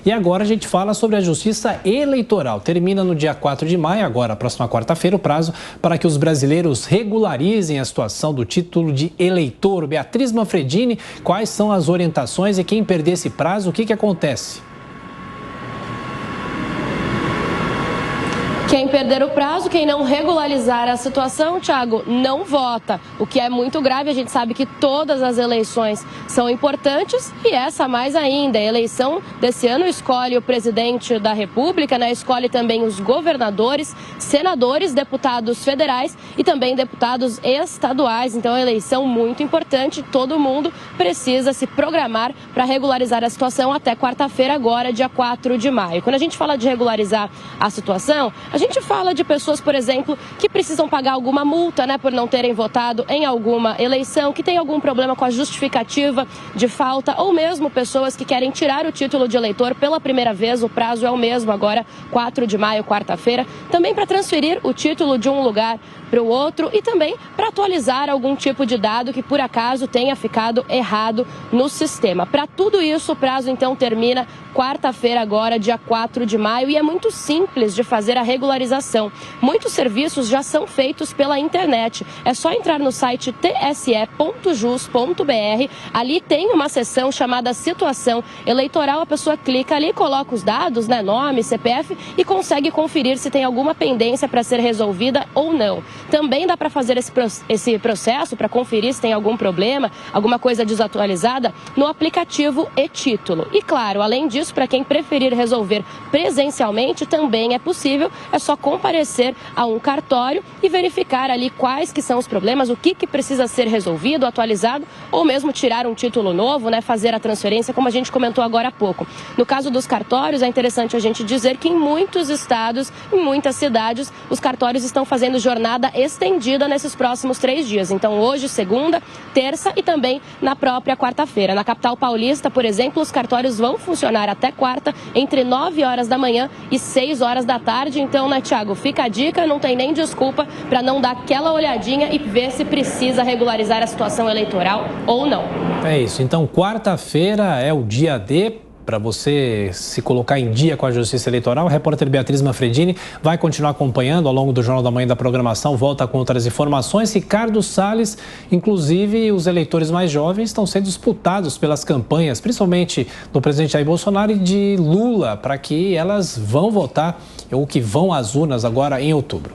E agora a gente fala sobre a Justiça Eleitoral. Termina no dia 4 de maio, agora, próxima quarta-feira, o prazo para que os brasileiros regularizem a situação do título de eleitor. Beatriz Manfredini, quais são as orientações e quem perder esse prazo, o que acontece? Quem perder o prazo, quem não regularizar a situação, Thiago, não vota. O que é muito grave, a gente sabe que todas as eleições são importantes e essa mais ainda. A eleição desse ano escolhe o presidente da República, né? Escolhe também os governadores, senadores, deputados federais e também deputados estaduais. Então é uma eleição muito importante, todo mundo precisa se programar para regularizar a situação até quarta-feira agora, dia 4 de maio. Quando a gente fala de regularizar a situação, a gente fala de pessoas, por exemplo, que precisam pagar alguma multa, né, por não terem votado em alguma eleição, que tem algum problema com a justificativa de falta, ou mesmo pessoas que querem tirar o título de eleitor pela primeira vez, o prazo é o mesmo agora, 4 de maio, quarta-feira, também para transferir o título de um lugar para o outro e também para atualizar algum tipo de dado que por acaso tenha ficado errado no sistema. Para tudo isso, o prazo então termina quarta-feira agora, dia 4 de maio, e é muito simples de fazer a regularização. Muitos serviços já são feitos pela internet. É só entrar no site tse.jus.br. Ali tem uma seção chamada Situação Eleitoral. A pessoa clica ali, coloca os dados, né, nome, CPF, e consegue conferir se tem alguma pendência para ser resolvida ou não. Também dá para fazer esse processo para conferir se tem algum problema, alguma coisa desatualizada, no aplicativo e-Título. E claro, além disso, para quem preferir resolver presencialmente, também é possível. É só comparecer a um cartório e verificar ali quais que são os problemas, o que precisa ser resolvido, atualizado, ou mesmo tirar um título novo, né, fazer a transferência, como a gente comentou agora há pouco. No caso dos cartórios, é interessante a gente dizer que em muitos estados, em muitas cidades, os cartórios estão fazendo jornada estendida nesses próximos 3 dias. Então hoje, segunda, terça e também na própria quarta-feira. Na capital paulista, por exemplo, os cartórios vão funcionar até quarta, entre 9 horas da manhã e 6 horas da tarde. Então, né, Thiago, fica a dica, não tem nem desculpa para não dar aquela olhadinha e ver se precisa regularizar a situação eleitoral ou não. É isso. Então, quarta-feira é o dia D para você se colocar em dia com a Justiça Eleitoral. A repórter Beatriz Manfredini vai continuar acompanhando ao longo do Jornal da Manhã da programação, volta com outras informações. Ricardo Salles, inclusive os eleitores mais jovens estão sendo disputados pelas campanhas, principalmente do presidente Jair Bolsonaro e de Lula, para que elas vão votar ou que vão às urnas agora em outubro.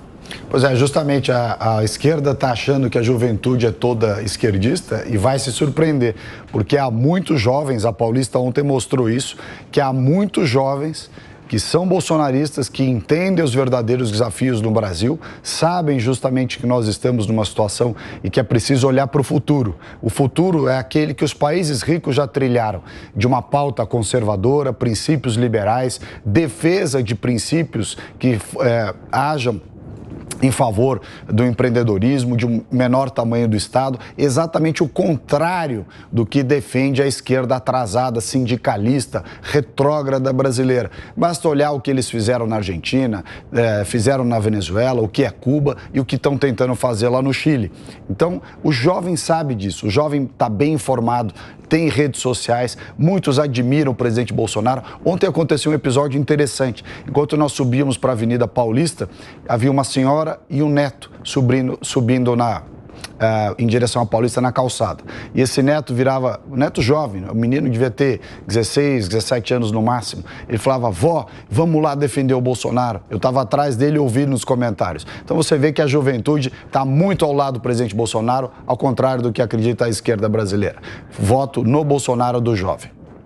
Pois é, justamente a esquerda está achando que a juventude é toda esquerdista e vai se surpreender, porque há muitos jovens, a Paulista ontem mostrou isso, que há muitos jovens que são bolsonaristas, que entendem os verdadeiros desafios no Brasil, sabem justamente que nós estamos numa situação e que é preciso olhar para o futuro. O futuro é aquele que os países ricos já trilharam, de uma pauta conservadora, princípios liberais, defesa de princípios que hajam em favor do empreendedorismo, de um menor tamanho do Estado, exatamente o contrário do que defende a esquerda atrasada, sindicalista, retrógrada brasileira. Basta olhar o que eles fizeram na Argentina, fizeram na Venezuela, o que é Cuba e o que estão tentando fazer lá no Chile. Então, o jovem sabe disso, o jovem está bem informado, tem redes sociais, muitos admiram o presidente Bolsonaro. Ontem aconteceu um episódio interessante. Enquanto nós subíamos para a Avenida Paulista, havia uma senhora e um neto subindo em direção à Paulista na calçada. E esse neto virava, um neto jovem, o menino devia ter 16, 17 anos no máximo. Ele falava: vó, vamos lá defender o Bolsonaro. Eu estava atrás dele ouvindo nos comentários. Então você vê que a juventude está muito ao lado do presidente Bolsonaro, ao contrário do que acredita a esquerda brasileira. Voto no Bolsonaro do jovem.